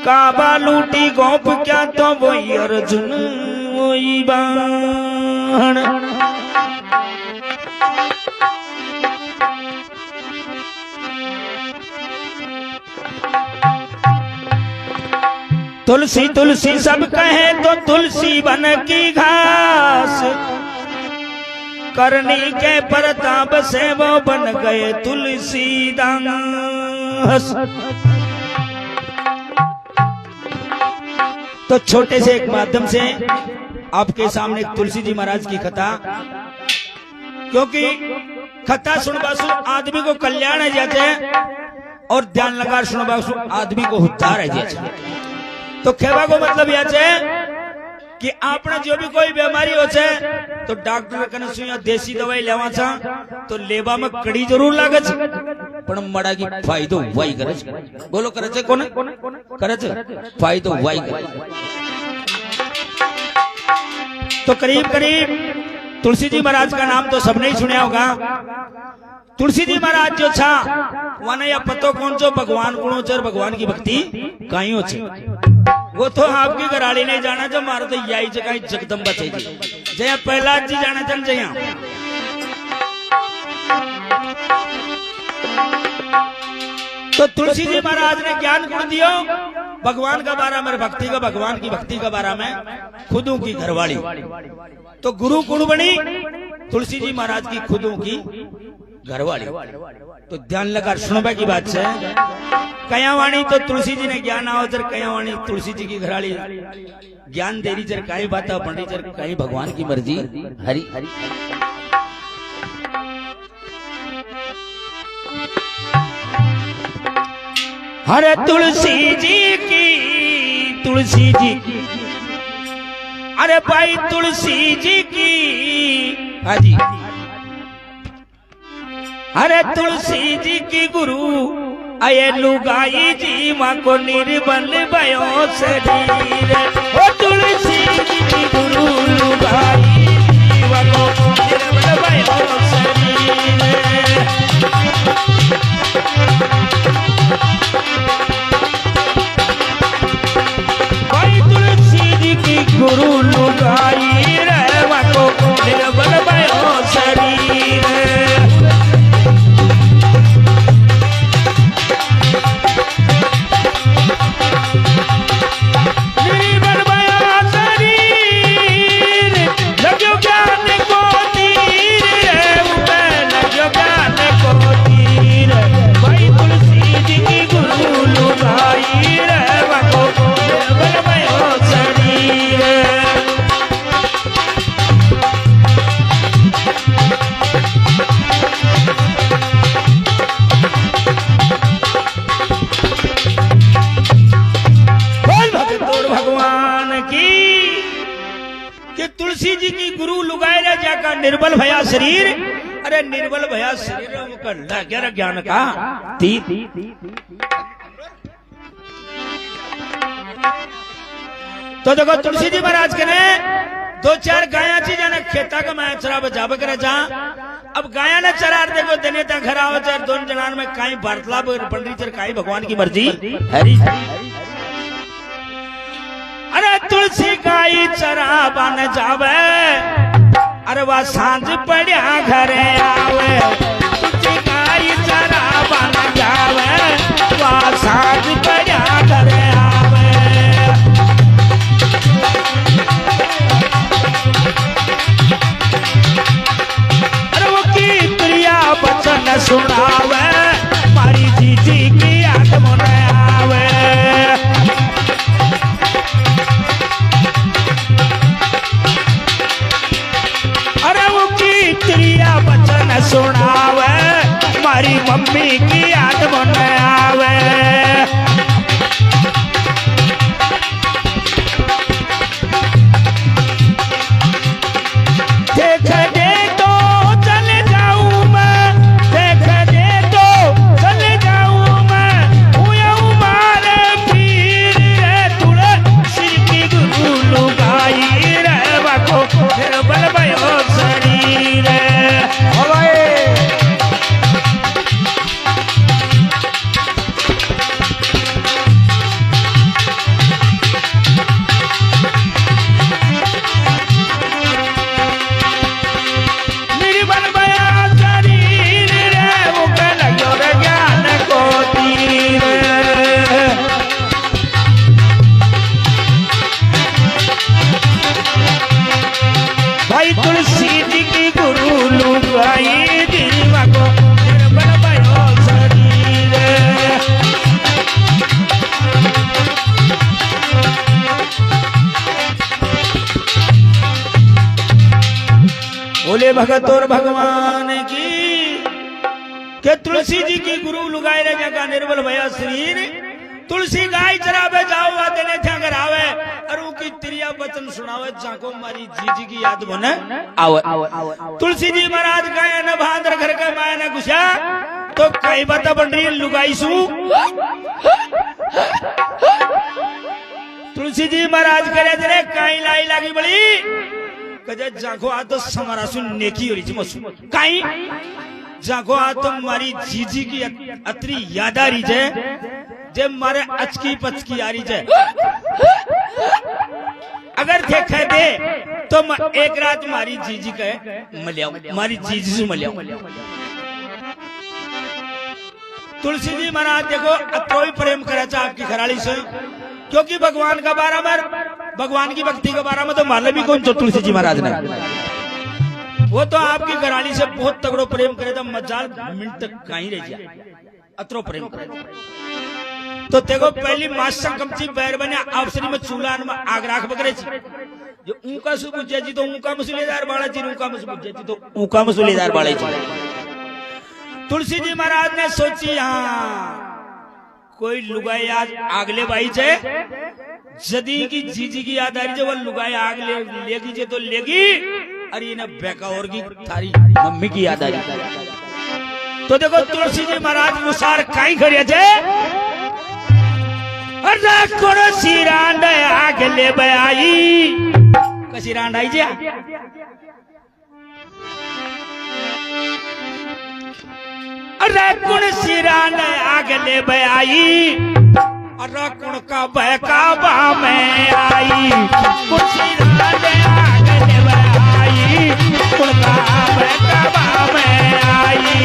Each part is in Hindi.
काबा लूटी गोप क्या तो वही अर्जुन वही बाण। तुलसी तुलसी सब कहे तो तुलसी बन की घास, करनी के प्रताप से वो बन गए तुलसीदास। तो छोटे से एक माध्यम से आपके सामने तुलसी जी महाराज की कथा, क्योंकि कथा सुनबासु आदमी को कल्याण है जाते और ध्यान लगा सुनबासु आदमी को उद्धार है जाते। तो कहवा को मतलब यह है कि आपने जो भी कोई बीमारी हो तो डॉक्टर कने सुया देसी दवाई लेवा छा तो लेवा में कड़ी जरूर लागे छे पण मड़ा की फायदो वाई करे छे। बोलो करे छे कोने करे छे फायदो वाई करे। तो करीब करीब तुलसी जी महाराज का नाम तो सबने ही सुना होगा। तुलसी जी महाराज जो छा वाने या पतो कौन जो भगवान गुणों चर भगवान की भक्ति काई हो छे वो तो आपकी घराड़ी नहीं जाना जो मारो तो यही जगह जगदम्बा चाहिए जया पहला जी जाना चल जया। तो तुलसी जी महाराज ने ज्ञान गुण दियो भगवान का बारा में भक्ति का भगवान की भक्ति का बारा में खुदों की घरवाली। तो गुरु गुण बनी तुलसी जी महाराज की खुदों की घरवाली। तो ध्यान लगा सुनबा की बात है कयावाणी तो तुलसी जी ने ज्ञान आओ जर कयावाणी तुलसी जी की घराली ज्ञान दे रही जर कई बात बन रही जर कई भगवान की मर्जी हरि हरि। हरे तुलसी जी की अरे भाई तुलसी जी की हाजी। अरे तुलसी जी की गुरु अये लुगाई जी माँ को निर्बल भयो शरीर। ओ तुलसी जी की गुरु लुगाई जी माँ को निर्बल भयो शरीर। भाई तुलसी जी की गुरु लुगाई रे माँ को निर्बल भयो शरीर। तुलसी जी की गुरु लुगाए जाका निर्बल भया शरीर। अरे निर्बल भया शरीर ज्ञान का तो देखो तुलसी जी महाराज के ने दो चार गाया ची जाना खेता का मैं चरा बजा करे जा। अब गाया ने चरार देखो देने तक घर आओ चार दोन जनान में काई वार्तालाप पंडित चर काई भगवान की मर्जी हरि। अरे तुलसी गाई चरा बन जावे अरे वह सांझ पड़िया घरे आवे। तुलसी गाई चरा बन जावे वह सांझ पड़िया घरे आवे। अरे वो की प्रिया बचन सुनावे मारी जीजी की याद मन आवे। बचन सुनावे मारी मम्मी की याद मन आवे। बोले भगत और भगवान की के तुलसी जी की गुरु लुगाई रे जगह निर्बल भया शरीर तुलसी गाय चरावे जाओ देने थे अगर आवे और की त्रिया वचन सुनावे जाको मारी जी की याद बने आवे तुलसी जी महाराज गए न भांदर घर के माया न घुसा तो कई बता बन रही लुगाई सु तुलसी जी महाराज करे जरे काई लाई लागी बड़ी कजे जाको आ तो समारा सुन नेकी हो रही मसु काई जाको आ तो मारी जीजी की अतरी याद आ रही है जे मारे अचकी पचकी आ रही है अगर देखे दे तो एक रात मारी जीजी के मलियाऊ मारी जीजी से मलियाऊ तुलसी जी महाराज देखो अतोई प्रेम करे चाह आपकी खराली से क्योंकि भगवान का बारा में भगवान की भक्ति के बारे में तो मालूम भी कौन जो तुलसी जी महाराज ने वो तो आपकी घराली से बहुत तगड़ो प्रेम करे तो मजाल मिनट तक कहीं रह जाए अतरो प्रेम करे तो देखो पहली मास्टर कमची बैर बने अवसरी में चूल्हा में आग राख बकरे जो ऊका सु बुझे जी तो ऊका मसूलेदार बाड़ा जी ऊका मसु बुझे जी तो ऊका मसूलेदार बाड़ा जी तुलसी जी महाराज ने सोची हाँ कोई लुगाई आज आगले बाई छे जदी की जीजी की याद आ रही है वो लुगाई आग लेगी जे तो लेगी अरे ना बेका और की थारी मम्मी की याद आ रही तो देखो तुलसी जी महाराज मुसार काई खड़े थे अरे कोड़ो सिरांड आग ले आई कसी रांड आई जे अरे कुण सिरांड आग ले आई अरे कुण का बहकावा में आई कुण सिरांड आग ले आई कुण का बहकावा में आई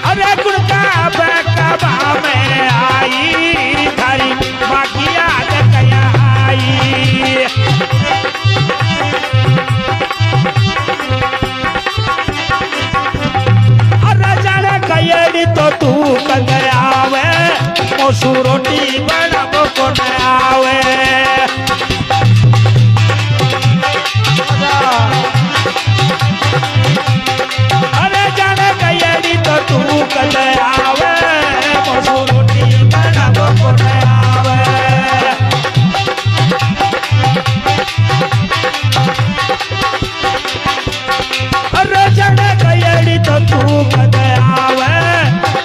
अरे कुण का बहकावा में आई थारी बाकी याद कया आई तो तू कदर आवे मोसू रोटी बनाबो को न आवे अरे जाने कयड़ी तो तू कदर आवे मोसू रोटी बनाबो को न आवे अरे जाने कयड़ी तो तू कदर आवे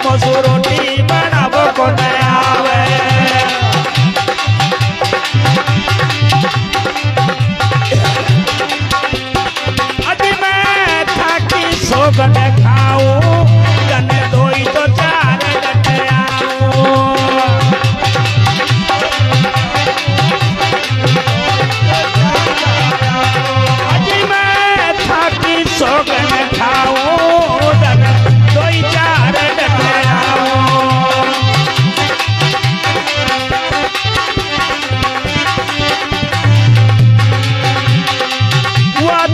मोसू रोटी बनाबो को न आवे अभी मैं थाकी सोगन खाऊं कने दोई तो चार गट आऊं अभी मैं थाकी सोगन खाऊं कने दोई चार गट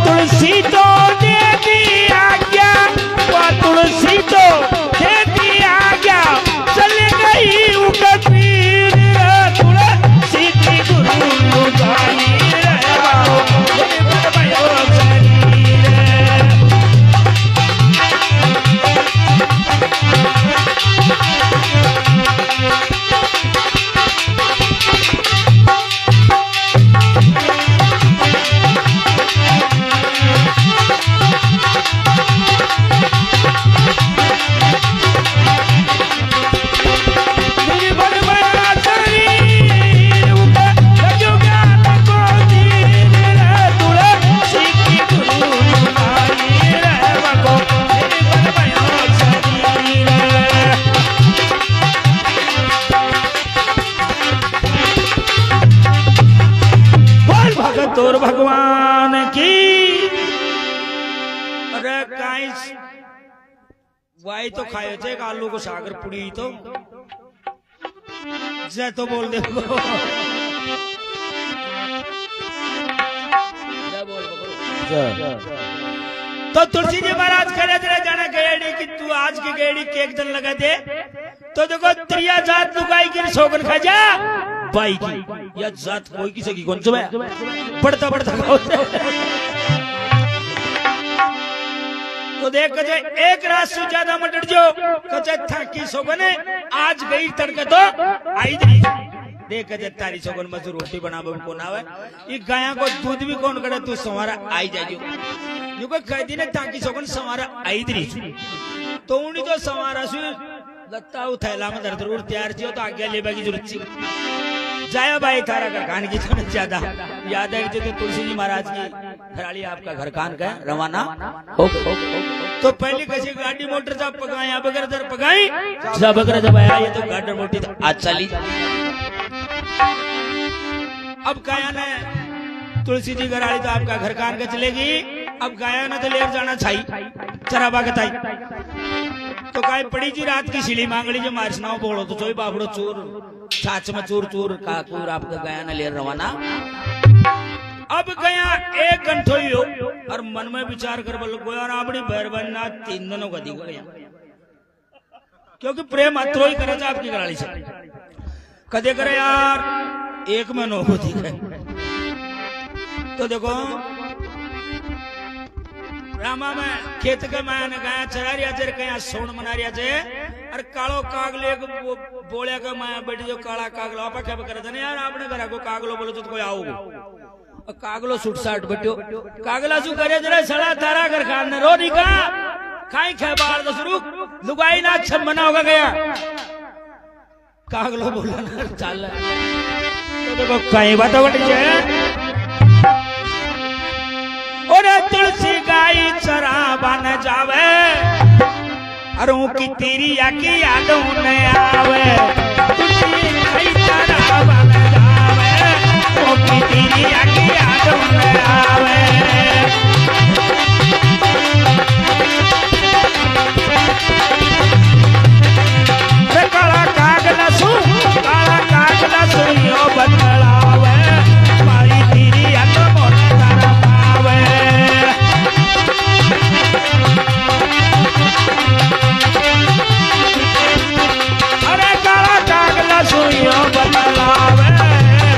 तुलसी तो दे दी आज्ञा वो तुलसी तो दे दी आज्ञा चले गई उकतीर तुलसी की गुरु लुगाई रे बाबू भयो शरीर तोर भगवान की अरे काई वाई तो खाए थे आलू को सागर पुड़ी तो जय तो बोल दे तो तुलसी जी महाराज करे तेरे जाने गेड़ी कि तू आज की गेड़ी के एक दिन लगा दे तो देखो त्रिया जात लुगाई की सोगन खा जा बाई की या जात कोई किसी की कौन चुमे पढ़ता पढ़ता तो देख कजे एक रात से ज्यादा मटड़ जो कजे थाकी सोगने आज गई तड़के तो आई नहीं देख कजे तारी सोगन मजूर रोटी बनावे कौन आवे ये गाया को दूध भी कौन करे तू सवारा आई जाजो जो को कह दी ने ताकी सोगन सवारा आई नहीं तो उन्हीं तो सवारा सु लगता हूँ थैला में दर्द जरूर तैयार थी तो आगे ले बाकी जरूरत थी जाया भाई थारा घर खान की तो ज्यादा याद है जो तो तुलसी जी महाराज की घराली आपका घर खान का रवाना हो तो पहले कैसे गाड़ी मोटर जब पकाए अब अगर दर पकाई जब अगर जब आया ये तो गाड़ी मोटी तो आज चली अब गाया ने तुलसी जी घराली तो आपका घर खान का चलेगी अब गाया ने तो ले जाना छाई चराबा गताई तो काय पड़ी जी रात की सिली मांगली जो मारसनाओ बोलो तो चोई बाबड़ो चूर छाछ में चूर चूर काकूर आपका गया ना ले रवाना अब गया एक घंटो ही हो और मन में विचार कर बोलो कोई और आपनी बहरबन्ना 3 दिनों का दी गया क्योंकि प्रेम अत्रो ही करे आपकी गराली से कदे करे यार 1 महीनों को दी गए तो देखो रामा में खेत के मैंने गया चरा रिया थे कहीं सोन मना रिया थे और कालो कागले बोलिया का मैं बेटी जो काला कागलो आपा क्या करते ना यार आपने घर को कागलो बोलो तो कोई आओ कागलो सुट साट बेटियो कागला शू करे जरा सड़ा तारा घर खाने रो नहीं का खाई खे बाहर दस रुक लुगाई ना छमना होगा गया कागलो बोला ना चल तो देखो कहीं बात बट जाए और तुलसी गाय चरावा न जावे अरू की तेरी आकी याद न आवे तुलसी गाय चरावा न जावे ओ की तेरी आकी याद न आवे काला कागला सु यो बदलावे मारी तेरी याद मोर अरे काला कागला सुइयो बदलावे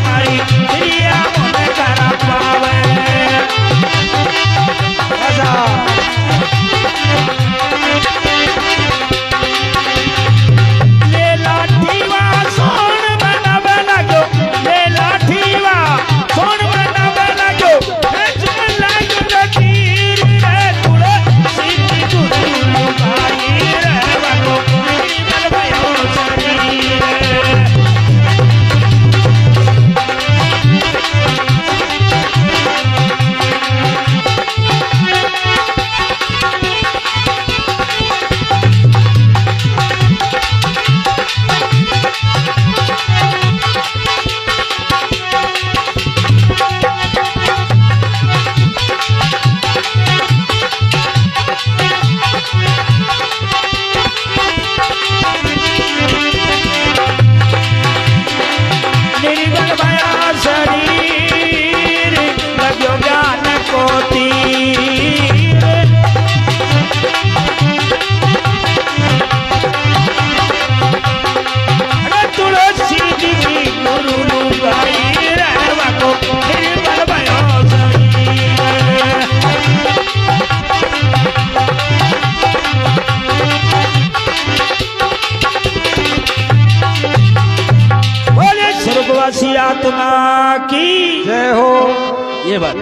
मारी प्रिया मोने कर पावे ले लाठीवा सोन बनावे लगो ले लाठीवा सोन बनावे लगो चुन लागो जतीर रे तुले सीधी गुरु भाई रे वाको निकल भयो शरीर निर्बल भया शरीर लग्यो ज्ञान को तीर तुलसी जी गुरु लुगाई रहवा को निर्बल भया शरीर स्वर्गवासी आत्मा की जय हो। ये बात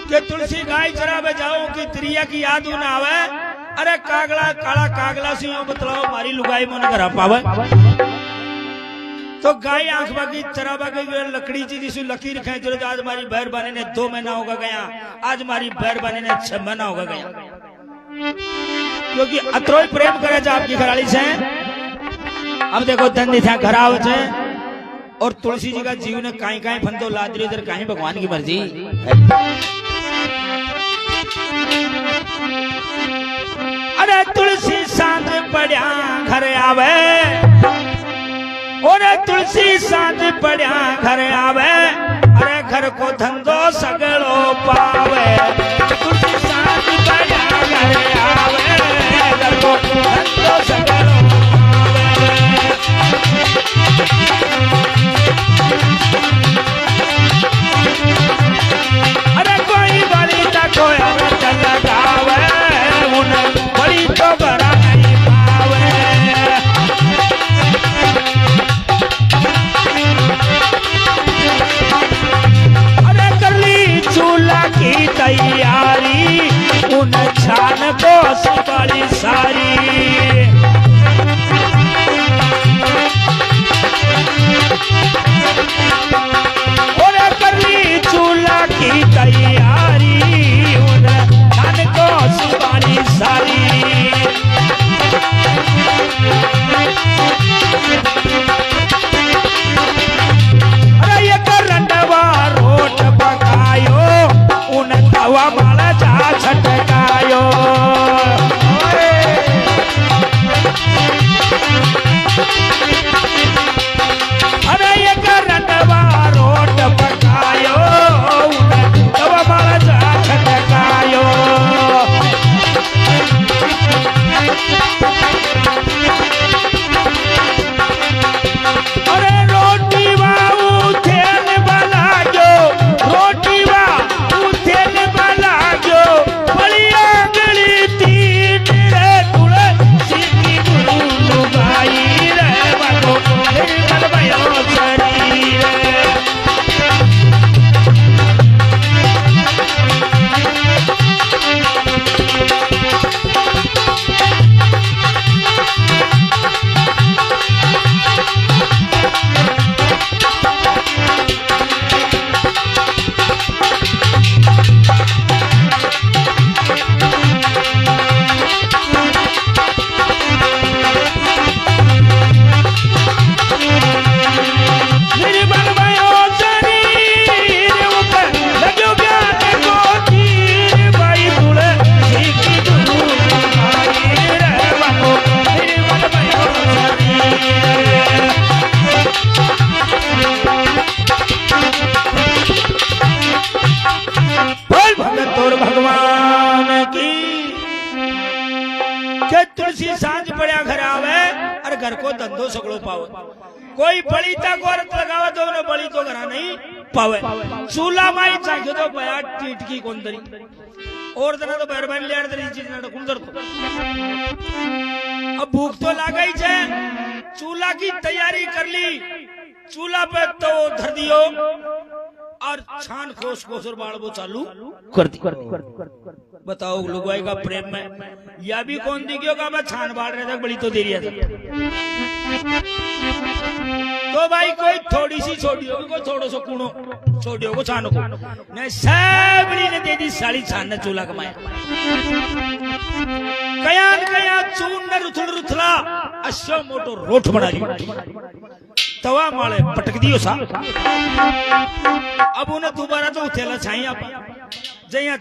कि तुलसी गाय चरावे जाओ कि त्रिया की याद न आवे अरे कागला काला कागला से बतलाओ मारी लुगाई मन घर पावे तो गाय आंख बाकी चरावा की लकड़ी चीज लकीर खेच रहे आज हमारी बहरबानी ने 2 महीना होगा गया आज हमारी बहरबानी ने 6 महीना होगा गया क्योंकि अत्रोई प्रेम करे आपकी घराली से अब देखो धंधे था घर आवत है और तुलसी जी का जीव ने काई काई फंदो लाद रही उधर काई भगवान की मर्जी अरे तुलसी सांझ पड़िया घर आवे और तुलसी सांझ पड़िया घर आवे अरे घर को धंधो सगड़ो पावे तुलसी सांझ पड़िया घर आवे घर को धंधो सगड़ो पावे सुपारी सारी और कर ली चूल्हा की तैयारी धान को सुपारी सारी अरे ये करंडवा रोट पकायो उन तवा माला जा छटकायो अरे ये करंडवा रोट पकायो उन तवा माला जा छटकायो अरे रोटी वाऊ थेल वाला जो रोटी वाऊ थेल वाला जो बलिया गली तीन रे तुले सीधी गुरु गाई रे बाको निर्मल भयो शरीर निर्मल भयो शरीर ऊपर लग्यो ज्ञान को तीर भाई तुले सीधी गुरु गाई रे बाको निर्मल भयो शरीर बोल भगत और भगवान की के तुलसी सांझ पड़ा घर आवे और घर को धंधो सगड़ो पावे कोई बड़ी तक औरत लगावे तो उन्हें बड़ी तो घरा नहीं पावे चूल्हा माई चाहिए तो बया टीटकी कौन दरी और जना तो बहरबान ले दरी चीज ना कुंदर तो अब भूख तो लागा ही छे चूल्हा की तैयारी कर ली चूल्हा पे तो धर दियो और छान खोस खोसर बाड़बो चालू कर दी बताओ लुगाई का प्रेम में या भी कौन दिखियो का मैं छान बाड़ रहे तक बड़ी तो देरी है तो भाई कोई थोड़ी सी छोड़ी होगी कोई थोड़ो सो कुणो छोड़ी होगो छानो को नहीं सबड़ी ने दे दी साड़ी छान चूल्हा कमाया कया चून ने रुथल रुथला अश्यो मोटो रोट बना ली तवा माले पटक दियो सा अब उन्हें दोबारा तो उठेला छाई आप जया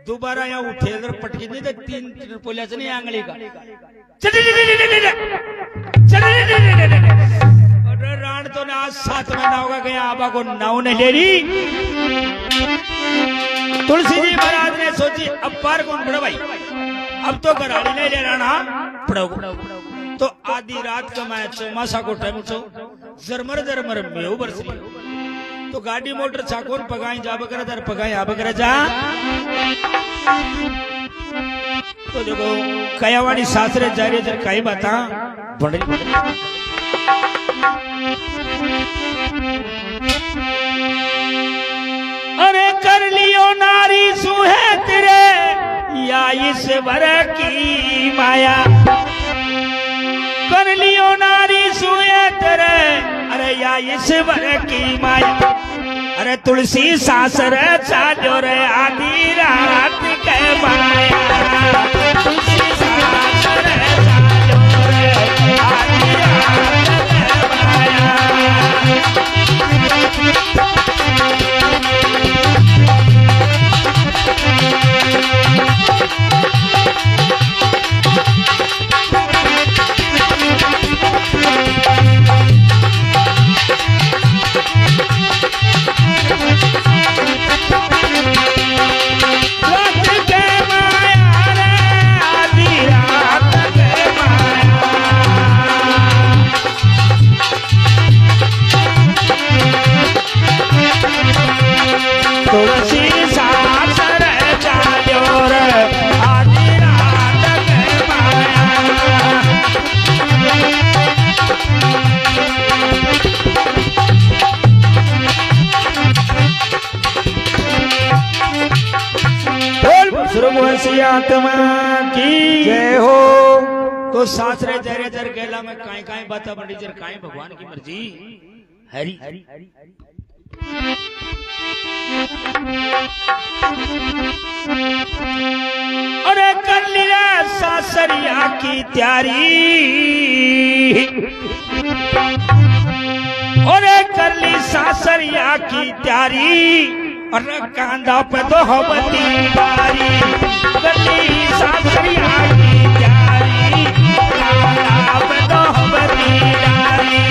दोबारा यहाँ उठेल पटकी नहीं तो तीन पोलिया से नहीं आंगली का अरे राण तो ना आज 7 महीना होगा गया आबा को नाव ने ले ली तुलसी जी महाराज ने सोची अब पार कौन पड़ा भाई अब तो कराड़ी नहीं ले रहा पड़ोगो तो आधी रात का मैं चौमासा को टाइम छो जरमर मेव बरसरी तो गाड़ी मोटर चाकोन पगाई जा बकरा दर पगाई आ बकरा जा तो देखो कयावाड़ी सासरे जा रही जर काई बाता बंडली अरे कर लियो नारी सुहे तेरे या इस वर की माया कर लियो नारी सुए तेरे अरे या इस वर की माया अरे तुलसी सासर चालो रे आधी रात के माया तुलसी सासर चालो रे आधी रात के माया आत्मा की जय हो। तो सासरे जरे जर गेला में काई काई बाता बड़ी जर काई भगवान की मर्जी हरी अरे कर लिया सासरिया की तैयारी अरे कर ली सासरिया की तैयारी और कांदा पे तो होबती बारी कर ली सासरिया की तैयारी कांदा पे तो होबती बारी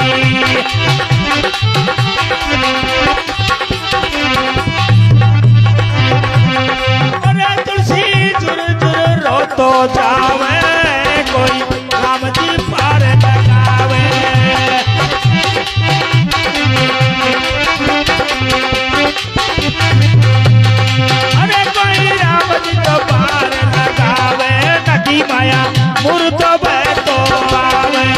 अरे तुलसी जुर जुर रो तो जावे कोई राम जी पार लगावे अरे कोई राम जी तो पार लगावे नदी माया मुर्द तो आवे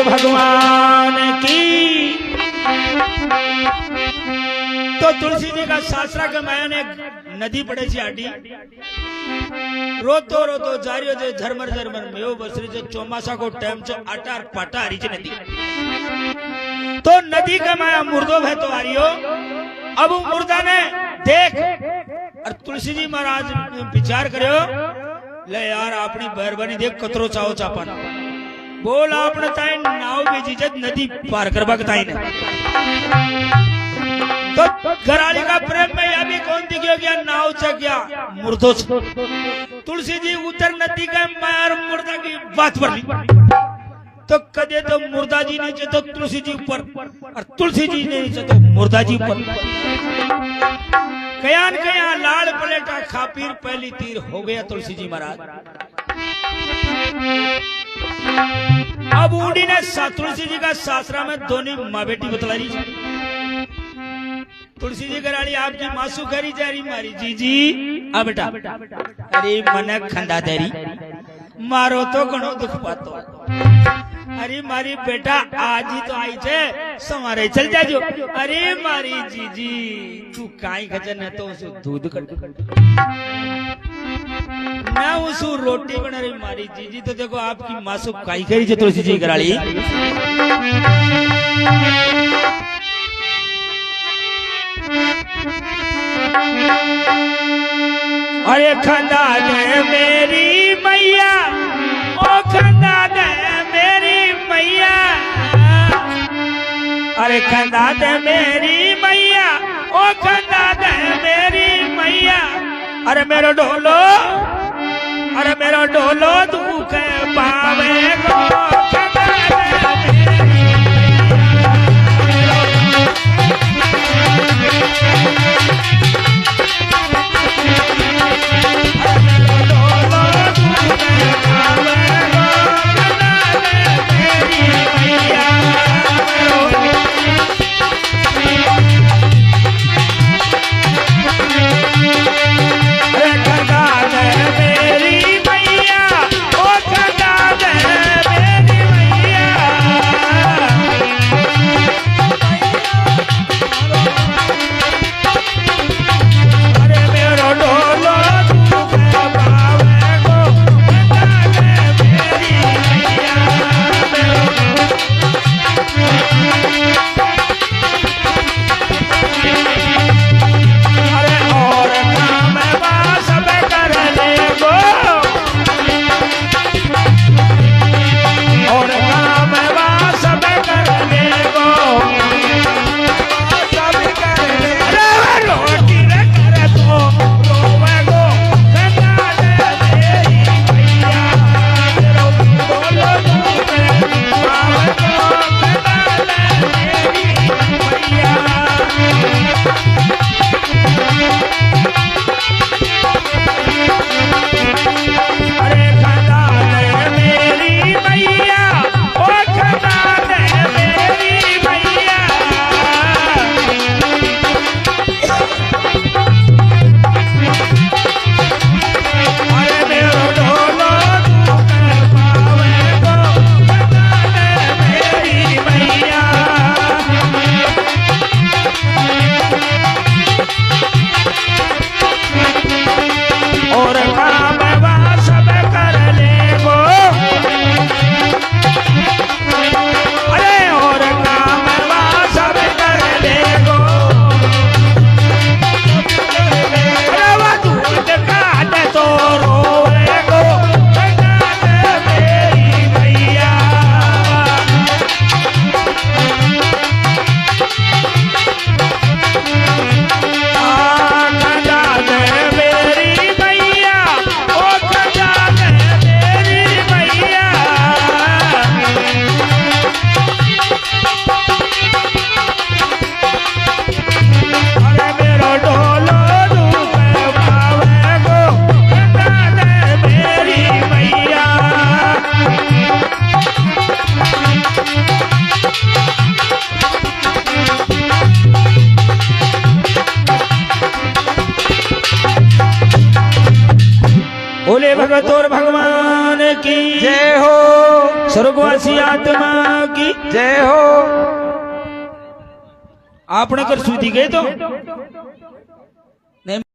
भगवान की। तो तुलसी जी का शास्त्रा के माया ने नदी पड़े छी आडी रोतो रोतो जारियो जे झरमर झरमर मेओ बसरी जे चौमासा को टाइम छो आटार पाटा हरी छे नदी। तो नदी का माया मुर्दो भय तो आरियो। अब मुर्दा ने देख और तुलसी जी महाराज विचार करियो ले यार अपनी मेहरबानी देख कतरो चाहो चापन बोल आपने ताई नाव में जिजत नदी पार करवा ताई ने। तो घराली का प्रेम में यह भी कौन दिखियो गया नाव से क्या मुर्दो तुलसी जी उतर नदी का मार मुर्दा की बात पर ली। तो कदे तो मुर्दा जी नीचे तो तुलसी जी ऊपर और तुलसी जी नीचे तो मुर्दा जी ऊपर। कयान कया लाल पलेटा खापीर पहली तीर हो गया तुलसी जी महाराज। अब ऊंडी ने तुलसी जी का सासरा में दोनों माँ बेटी बतला रही। तुलसी जी कराली आपकी मासू करी जा रही मारी जी जी अब बेटा अरे मन खंदा देरी मारो तो घणो दुख पातो। अरे मारी बेटा आज ही तो आई छे समारे चल जाजो। अरे मारी जीजी तू काई खजन है तो उसु दूध कट ना उसु रोटी बना रही मारी जीजी। तो देखो आपकी मासू काई करी जे तुलसी जी कराली। अरे खंदा दे मेरी मैया ओ खंदा दे मेरी मैया। अरे खंदा दे मेरी मैया ओ खंदा दे मेरी मैया। अरे मेरो ढोलो अरे मेरा डोलो दुख पावे गो बोले भगत और भगवान की जय हो। स्वर्गवासी आत्मा की जय हो। आपने कर सूती गए तो